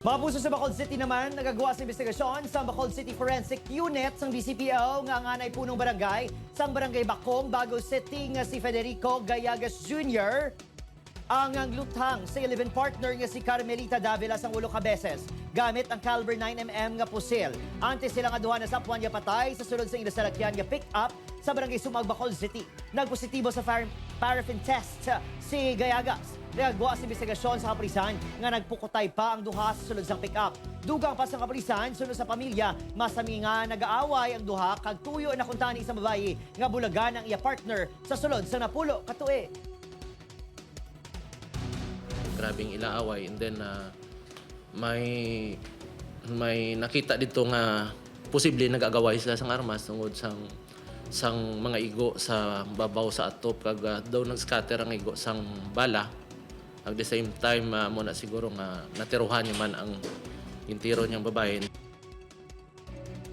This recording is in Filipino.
Mga puso sa Bacolod City naman, nagagawa sa investigasyon sa Bacolod City Forensic Unit ng BCPO nga nganay punong barangay sa barangay Bacong, Bago City nga si Federico Gallagas Jr. ang luthang sa 11 partner nga si Carmelita Davila sang 8 ka beses gamit ang caliber 9mm nga pusil. Antes sila nga duha na sapwan nga patay sa sulod sa inasalakyan nga pick-up sa barangay Sumag, Bacolod City. Nagpositibo sa paraffin test si Gallagas. Nagagawa sa investigasyon sa kapulisan nga nagpukutay pa ang duha sa sulod sang pick-up. Dugang pa sa kapulisan sunod sa pamilya, masami nga nag-aaway ang duha kag tuyo na kuntani sa babayi nga bulagan ang iya partner sa sulod sa napulo katue. Grabing ilaaway and then may nakita dito nga posible nag-agaway sila sang armas tungod sang mga igo sa babaw sa atop kag daw nag-scatter ang igo sang bala. At the same time, muna siguro nga natiruhan niya man ang intiro niyang babae.